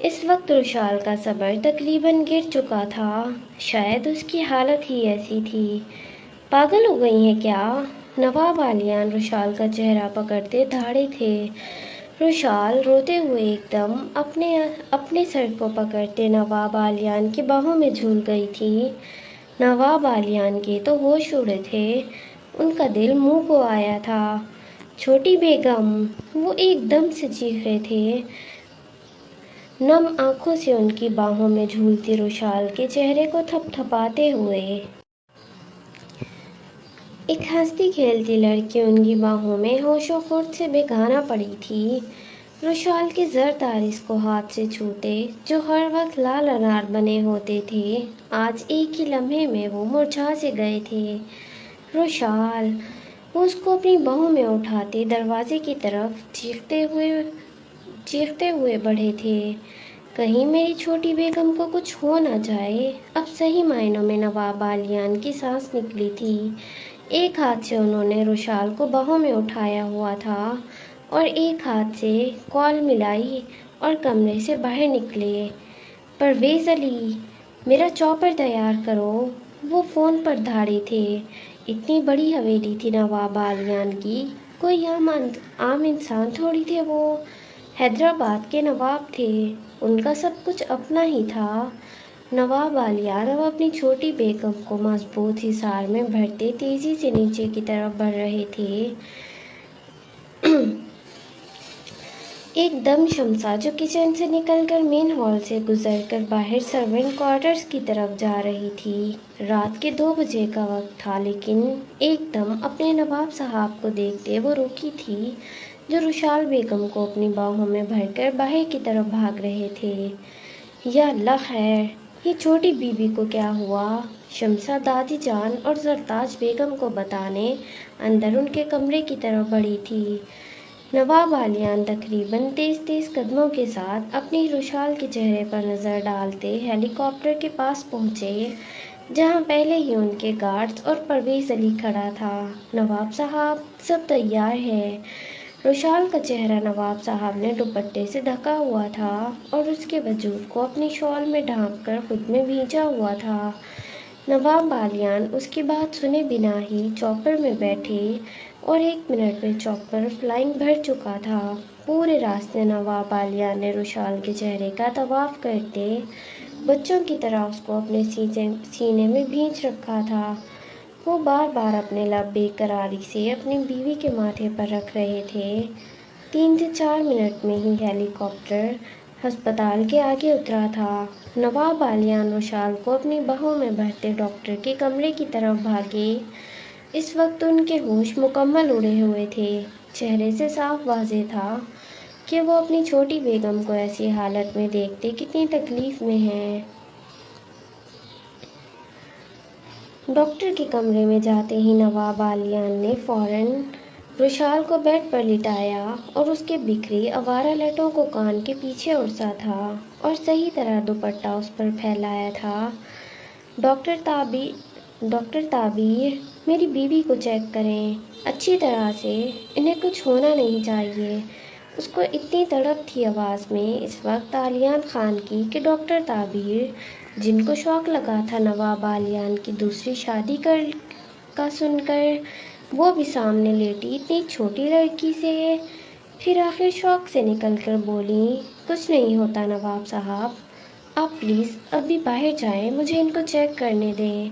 اس وقت رشال کا صبر تقریباً گر چکا تھا، شاید اس کی حالت ہی ایسی تھی۔ پاگل ہو گئی ہیں کیا؟ نواب عالیان رشال کا چہرہ پکڑتے دھاڑے تھے۔ رشال روتے ہوئے ایک دم اپنے سر کو پکڑتے نواب عالیان کی باہوں میں جھول گئی تھی۔ نواب عالیان کے تو ہوش اڑے تھے، ان کا دل منہ کو آیا تھا۔ چھوٹی بیگم! وہ ایک دم سے چیخ رہے تھے، نم آنکھوں سے ان کی باہوں میں جھولتی رشال کے چہرے کو تھپ تھپاتے ہوئے۔ ایک ہنستی کھیلتی لڑکی ان کی باہوں میں ہوش و خرد سے بیگانہ پڑی تھی۔ رشال کے زرد عارض کو ہاتھ سے چھوتے، جو ہر وقت لال انار بنے ہوتے تھے، آج ایک ہی لمحے میں وہ مرجھا سے گئے تھے۔ رشال! وہ اس کو اپنی باہوں میں اٹھاتے دروازے کی طرف چیختے ہوئے بڑھے تھے، کہیں میری چھوٹی بیگم کو کچھ ہو نہ جائے۔ اب صحیح معنوں میں نواب عالیان کی سانس نکلی تھی۔ ایک ہاتھ سے انہوں نے رشال کو باہوں میں اٹھایا ہوا تھا اور ایک ہاتھ سے کال ملائی اور کمرے سے باہر نکلے۔ پرویز علی! میرا چاپر تیار کرو۔ وہ فون پر دھاڑے تھے۔ اتنی بڑی حویلی تھی نواب عالیان کی، کوئی عام انسان تھوڑی تھے وہ، حیدرآباد کے نواب تھے، ان کا سب کچھ اپنا ہی تھا۔ نواب عالیان اب اپنی چھوٹی بیگم کو مضبوط حصار میں بھرتے تیزی سے نیچے کی طرف بڑھ رہے تھے۔ ایک دم شمسا جو کچن سے نکل کر مین ہال سے گزر کر باہر سرونٹ کوارٹرز کی طرف جا رہی تھی۔ رات کے 2 بجے کا وقت تھا، لیکن ایک دم اپنے نواب صاحب کو دیکھتے وہ رکی تھی، جو رشال بیگم کو اپنی باہوں میں بھر کر باہر کی طرف بھاگ رہے تھے۔ یا اللہ خیر! یہ چھوٹی بی بی کو کیا ہوا؟ شمسا دادی جان اور زرتاج بیگم کو بتانے اندر ان کے کمرے کی طرف بڑھی تھی۔ نواب عالیان تقریباً تیز قدموں کے ساتھ اپنی رشال کے چہرے پر نظر ڈالتے ہیلی کاپٹر کے پاس پہنچے، جہاں پہلے ہی ان کے گارڈز اور پرویز علی کھڑا تھا۔ نواب صاحب، سب تیار ہے۔ رشال کا چہرہ نواب صاحب نے دوپٹے سے ڈھکا ہوا تھا اور اس کے وجود کو اپنی شال میں ڈھانپ کر خود میں بھیجا ہوا تھا۔ نواب عالیان اس کی بات سنے بنا ہی چاپر میں بیٹھے اور 1 منٹ میں چاپر فلائنگ بھر چکا تھا۔ پورے راستے نواب عالیان نے رشال کے چہرے کا طواف کرتے بچوں کی طرح اس کو اپنے سینے میں بھینچ رکھا تھا۔ وہ بار بار اپنے لب بے قراری سے اپنی بیوی کے ماتھے پر رکھ رہے تھے۔ 3 سے 4 منٹ میں ہی ہیلی کاپٹر ہسپتال کے آگے اترا تھا۔ نواب عالیان رشال کو اپنی باہوں میں بھرتے ڈاکٹر کے کمرے کی طرف بھاگے۔ اس وقت ان کے ہوش مکمل اڑے ہوئے تھے۔ چہرے سے صاف واضح تھا کہ وہ اپنی چھوٹی بیگم کو ایسی حالت میں دیکھتے کتنی تکلیف میں ہیں۔ ڈاکٹر کے کمرے میں جاتے ہی نواب عالیان نے فوراً رشال کو بیڈ پر لٹایا اور اس کے بکھری آوارہ لٹوں کو کان کے پیچھے اڑسا تھا اور صحیح طرح دوپٹہ اس پر پھیلایا تھا۔ ڈاکٹر تعبیر، میری بیوی کو چیک کریں اچھی طرح سے، انہیں کچھ ہونا نہیں چاہیے۔ اس کو اتنی تڑپ تھی آواز میں اس وقت عالیان خان کی کہ ڈاکٹر تعبیر، جن کو شوق لگا تھا نواب عالیان کی دوسری شادی کا سن کر، وہ بھی سامنے لیٹی اتنی چھوٹی لڑکی سے پھر آخر شوق سے نکل کر بولیں، کچھ نہیں ہوتا نواب صاحب، آپ پلیز اب بھی باہر جائیں، مجھے ان کو چیک کرنے دیں۔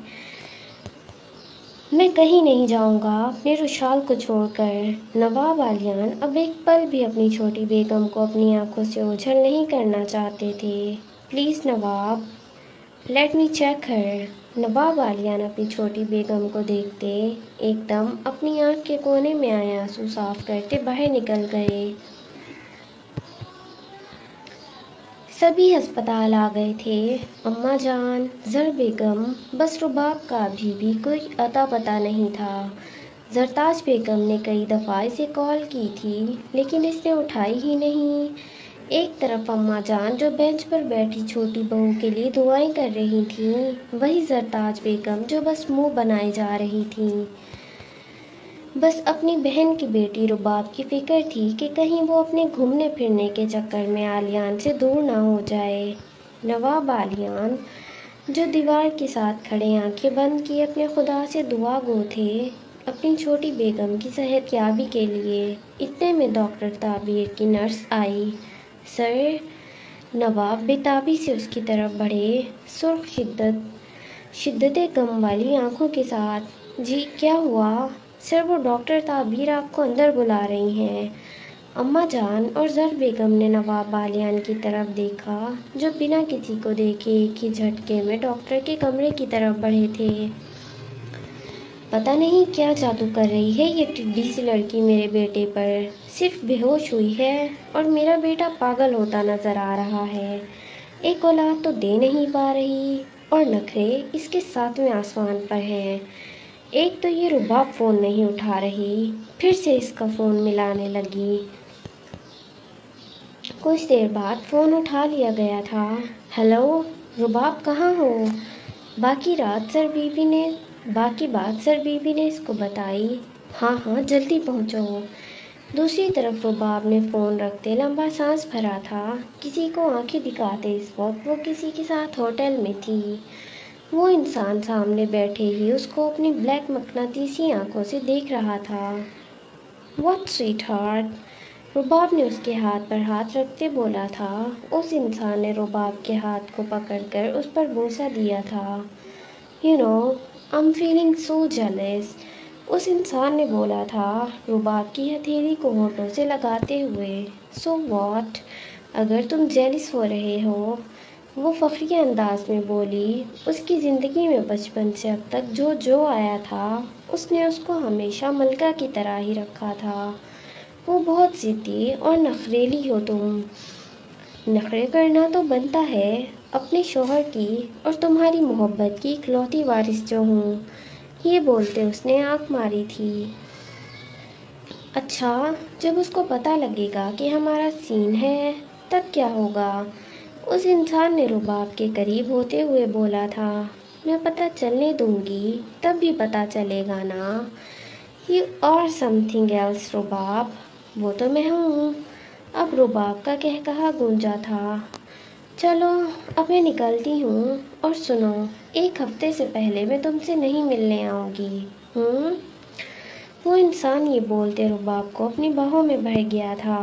میں کہیں نہیں جاؤں گا اپنے رشال کو چھوڑ کر۔ نواب عالیان اب ایک پل بھی اپنی چھوٹی بیگم کو اپنی آنکھوں سے اوجھل نہیں کرنا چاہتے تھے۔ Please Nawab, let me check her. Nawab Aliyan اپنی چھوٹی بیگم کو دیکھتے ایک دم اپنی آنکھ کے کونے میں آئے آنسو صاف کرتے باہر نکل گئے۔ سبھی ہسپتال آ گئے تھے، اماں جان، زر بیگم، بس رباب کا ابھی بھی کوئی اتا پتہ نہیں تھا۔ زرتاج بیگم نے کئی دفعہ اسے کال کی تھی، لیکن اس نے اٹھائی ہی نہیں۔ ایک طرف اماں جان جو بینچ پر بیٹھی چھوٹی بہو کے لیے دعائیں کر رہی تھیں، وہیں زرتاج بیگم جو بس منہ بنائے جا رہی تھیں۔ بس اپنی بہن کی بیٹی رباب کی فکر تھی کہ کہیں وہ اپنے گھومنے پھرنے کے چکر میں عالیان سے دور نہ ہو جائے۔ نواب عالیان جو دیوار کے ساتھ کھڑے آنکھیں بند کیے اپنے خدا سے دعا گو تھے اپنی چھوٹی بیگم کی صحت یابی کے لیے، اتنے میں ڈاکٹر تعبیر کی نرس آئی۔ سر، نواب بےتابی سے اس کی طرف بڑھے، سرخ شدت غم والی آنکھوں کے ساتھ۔ جی کیا ہوا؟ سر، وہ ڈاکٹر تعبیر آپ کو اندر بلا رہی ہیں۔ اماں جان اور زر بیگم نے نواب عالیان کی طرف دیکھا جو بنا کسی کو دیکھے ایک ہی جھٹکے میں ڈاکٹر کے کمرے کی طرف بڑھے تھے۔ پتہ نہیں کیا جادو کر رہی ہے یہ ٹڈی سی لڑکی میرے بیٹے پر، صرف بے ہوش ہوئی ہے اور میرا بیٹا پاگل ہوتا نظر آ رہا ہے۔ ایک اولاد تو دے نہیں پا رہی اور نخرے اس کے ساتویں آسمان پر ہیں۔ ایک تو یہ رباب فون نہیں اٹھا رہی، پھر سے اس کا فون ملانے لگی۔ کچھ دیر بعد فون اٹھا لیا گیا تھا۔ ہیلو رباب، کہاں ہو؟ باقی بات سر بی بی نے اس کو بتائی۔ ہاں ہاں جلدی پہنچو۔ دوسری طرف رباب نے فون رکھتے لمبا سانس بھرا تھا۔ کسی کو آنکھیں دکھاتے اس وقت وہ کسی کے ساتھ ہوٹل میں تھی۔ وہ انسان سامنے بیٹھے ہی اس کو اپنی بلیک مقناطیسی آنکھوں سے دیکھ رہا تھا۔ واٹ سویٹ ہارٹ، رباب نے اس کے ہاتھ پر ہاتھ رکھتے بولا تھا۔ اس انسان نے رباب کے ہاتھ کو پکڑ کر اس پر بوسہ دیا تھا۔ You know I'm feeling so jealous، اس انسان نے بولا تھا رباب کی ہتھیلی کو ہونٹوں سے لگاتے ہوئے۔ سو واٹ، اگر تم جیلس ہو رہے ہو، وہ فخریہ انداز میں بولی۔ اس کی زندگی میں بچپن سے اب تک جو آیا تھا اس نے اس کو ہمیشہ ملکہ کی طرح ہی رکھا تھا۔ وہ بہت ضدی اور نخریلی ہو تم۔ نخرے کرنا تو بنتا ہے، اپنے شوہر کی اور تمہاری محبت کی اکلوتی وارث جو ہوں۔ یہ بولتے اس نے آنکھ ماری تھی۔ اچھا، جب اس کو پتہ لگے گا کہ ہمارا سین ہے تب کیا ہوگا؟ اس انسان نے رباب کے قریب ہوتے ہوئے بولا تھا۔ میں پتہ چلنے دوں گی تب بھی پتہ چلے گا نا۔ You are something else رباب، وہ تو میں ہوں۔ اب رباب کا قہقہا گونجا تھا۔ چلو اب میں نکلتی ہوں، اور سنو، ایک ہفتے سے پہلے میں تم سے نہیں ملنے آؤں گی۔ وہ انسان یہ بولتے رباب کو اپنی باہوں میں بھر گیا تھا۔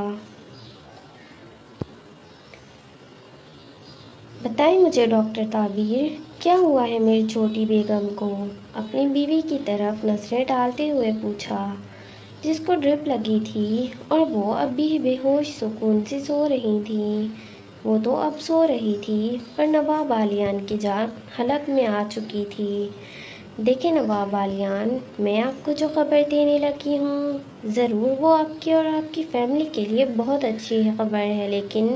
بتائیں مجھے ڈاکٹر تعبیر، کیا ہوا ہے میری چھوٹی بیگم کو؟ اپنی بیوی کی طرف نظریں ڈالتے ہوئے پوچھا، جس کو ڈرپ لگی تھی اور وہ اب بھی بے ہوش سکون سے سو رہی تھی۔ وہ تو اب سو رہی تھی پر نواب عالیان کی جان حلق میں آ چکی تھی۔ دیکھیں نواب عالیان، میں آپ کو جو خبر دینے لگی ہوں ضرور وہ آپ کی اور آپ کی فیملی کے لیے بہت اچھی خبر ہے، لیکن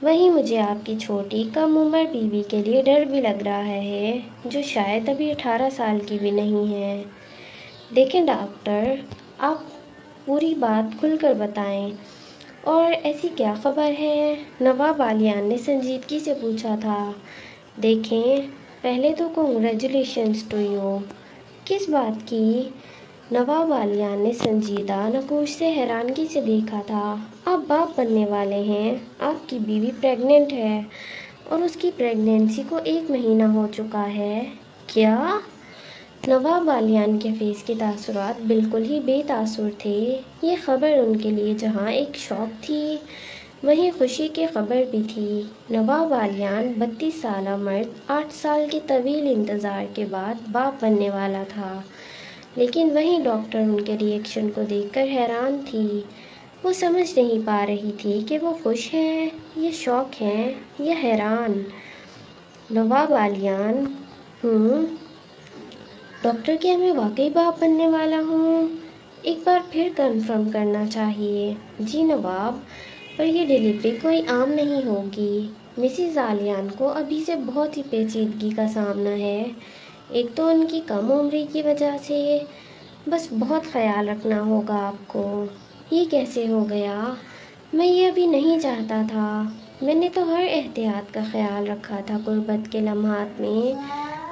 وہیں مجھے آپ کی چھوٹی کم عمر بیوی کے لیے ڈر بھی لگ رہا ہے جو شاید ابھی 18 سال کی بھی نہیں ہے۔ دیکھیں ڈاکٹر، آپ پوری بات کھل کر بتائیں، اور ایسی کیا خبر ہے؟ نواب عالیان نے سنجیدگی سے پوچھا تھا۔ دیکھیں، پہلے تو کنگریچولیشنز ٹو یو۔ کس بات کی؟ نواب عالیان نے سنجیدہ نقوش سے حیرانگی سے دیکھا تھا۔ آپ باپ بننے والے ہیں، آپ کی بیوی پریگننٹ ہے اور اس کی پریگننسی کو 1 مہینہ ہو چکا ہے۔ کیا؟ نواب عالیان کے فیس کے تاثرات بالکل ہی بے تاثر تھے۔ یہ خبر ان کے لیے جہاں ایک شوق تھی وہیں خوشی کی خبر بھی تھی۔ نواب عالیان 32 سالہ مرد 8 سال کے طویل انتظار کے بعد باپ بننے والا تھا، لیکن وہیں ڈاکٹر ان کے ری ایکشن کو دیکھ کر حیران تھی۔ وہ سمجھ نہیں پا رہی تھی کہ وہ خوش ہیں یا شوق ہیں یا حیران۔ نواب عالیان، ڈاکٹر، کیا میں واقعی باپ بننے والا ہوں؟ ایک بار پھر کنفرم کرنا چاہیے۔ جی نواب، پر یہ ڈیلیوری کوئی عام نہیں ہوگی۔ مسز عالیان کو ابھی سے بہت ہی پیچیدگی کا سامنا ہے۔ ایک تو ان کی کم عمری کی وجہ سے، بس بہت خیال رکھنا ہوگا آپ کو۔ یہ کیسے ہو گیا؟ میں یہ ابھی نہیں چاہتا تھا۔ میں نے تو ہر احتیاط کا خیال رکھا تھا غربت کے لمحات میں۔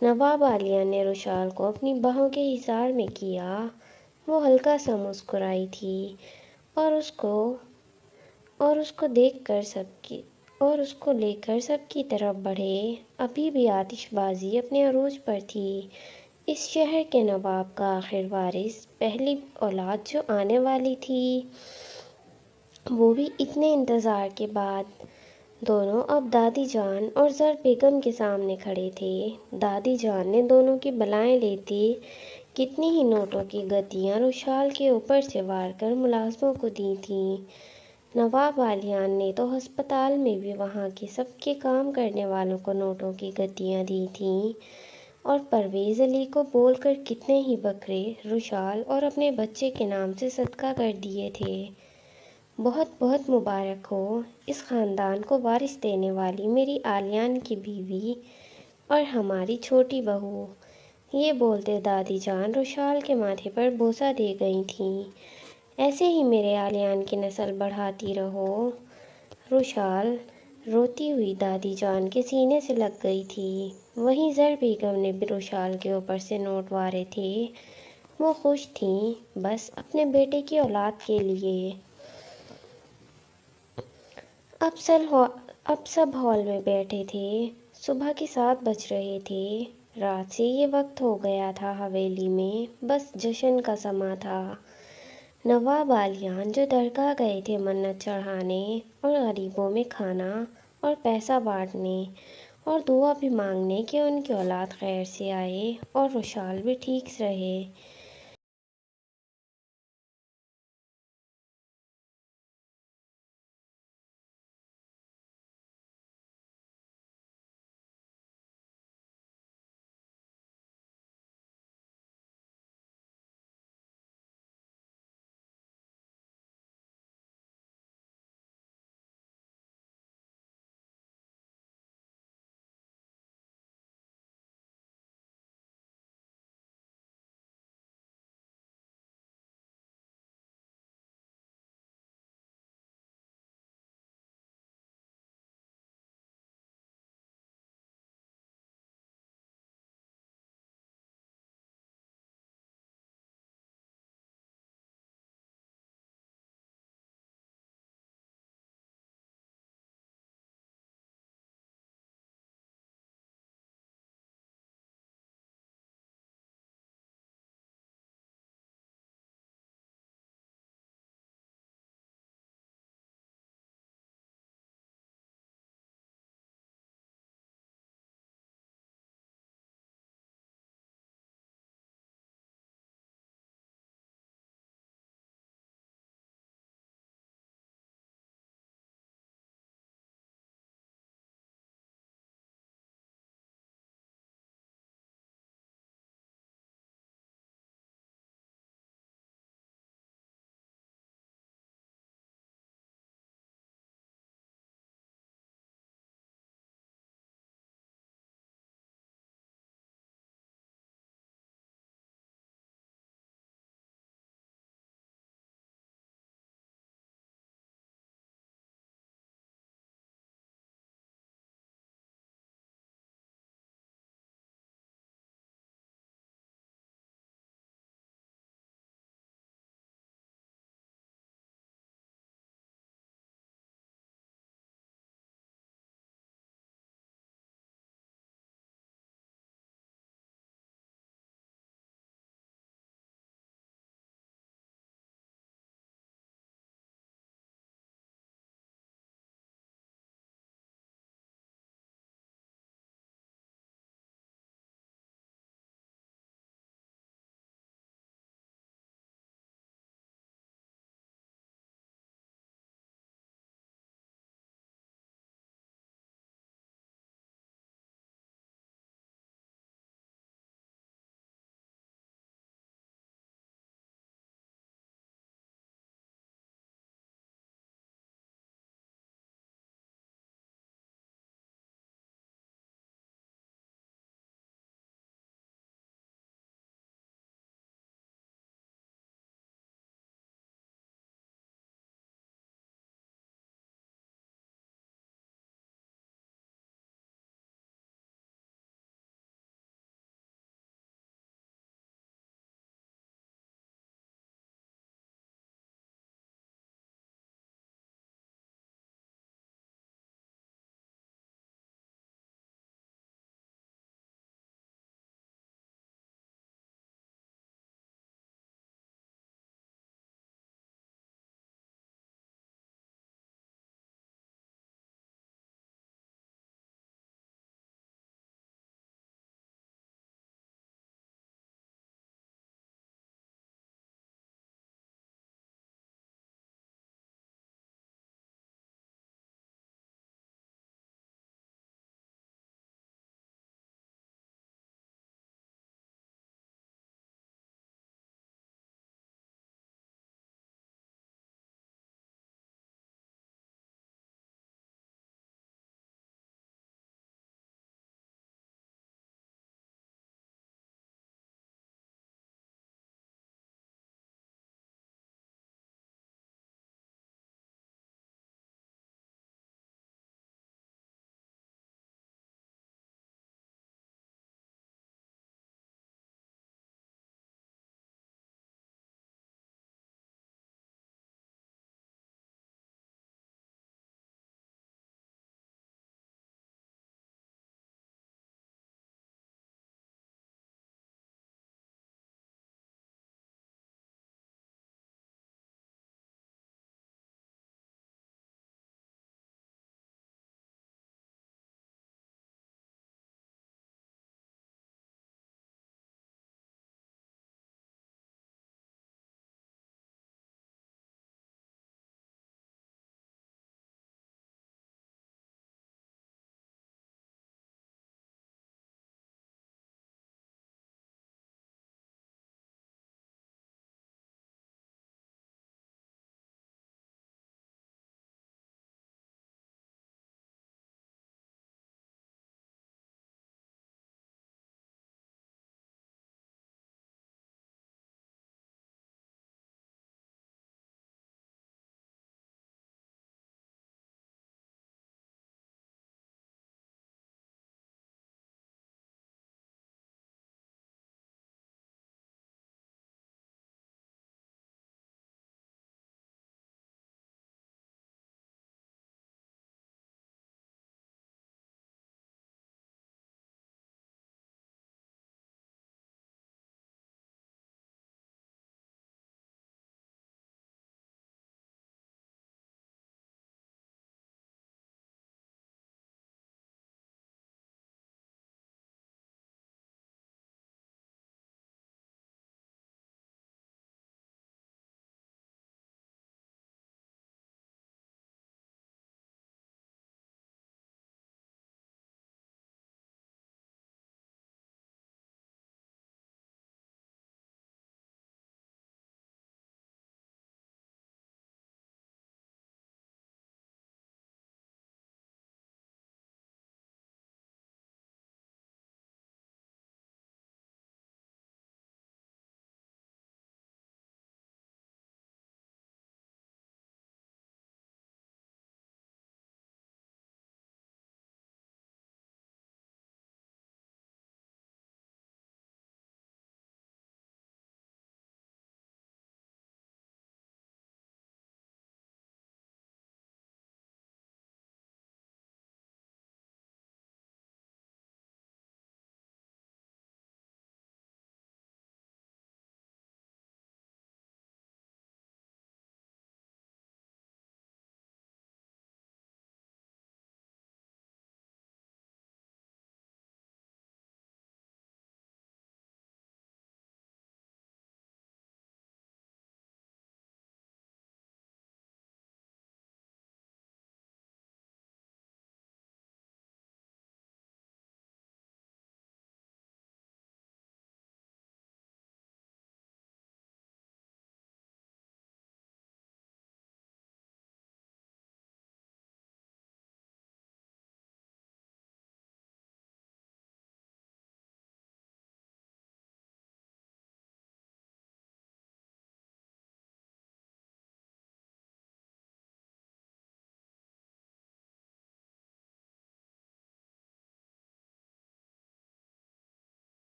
نواب عالیہ نے رشال کو اپنی باہوں کے حصار میں کیا۔ وہ ہلکا سا مسکرائی تھی اور اس کو لے کر سب کی طرف بڑھے۔ ابھی بھی آتش بازی اپنے عروج پر تھی۔ اس شہر کے نواب کا آخر وارث، پہلی اولاد جو آنے والی تھی، وہ بھی اتنے انتظار کے بعد۔ دونوں اب دادی جان اور زر بیگم کے سامنے کھڑے تھے۔ دادی جان نے دونوں کی بلائیں لیتے کتنی ہی نوٹوں کی گتیاں رشال کے اوپر سے وار کر ملازموں کو دی تھیں۔ نواب عالیان نے تو ہسپتال میں بھی وہاں کے سب کے کام کرنے والوں کو نوٹوں کی گتیاں دی تھیں، اور پرویز علی کو بول کر کتنے ہی بکرے رشال اور اپنے بچے کے نام سے صدقہ کر دیے تھے۔ بہت بہت مبارک ہو اس خاندان کو وارث دینے والی میری عالیان کی بیوی اور ہماری چھوٹی بہو۔ یہ بولتے دادی جان رشال کے ماتھے پر بوسہ دے گئی تھیں۔ ایسے ہی میرے عالیان کی نسل بڑھاتی رہو۔ رشال روتی ہوئی دادی جان کے سینے سے لگ گئی تھی۔ وہیں زر بیگم نے بھی رشال کے اوپر سے نوٹ وارے تھے۔ وہ خوش تھیں بس اپنے بیٹے کی اولاد کے لیے۔ اب سب ہال میں بیٹھے تھے۔ صبح کے 7 بج رہے تھے۔ رات سے یہ وقت ہو گیا تھا حویلی میں بس جشن کا سماں تھا۔ نواب عالیان جو درگاہ گئے تھے منت چڑھانے اور غریبوں میں کھانا اور پیسہ بانٹنے اور دعا بھی مانگنے کہ ان کی اولاد خیر سے آئے اور رشال بھی ٹھیک رہے،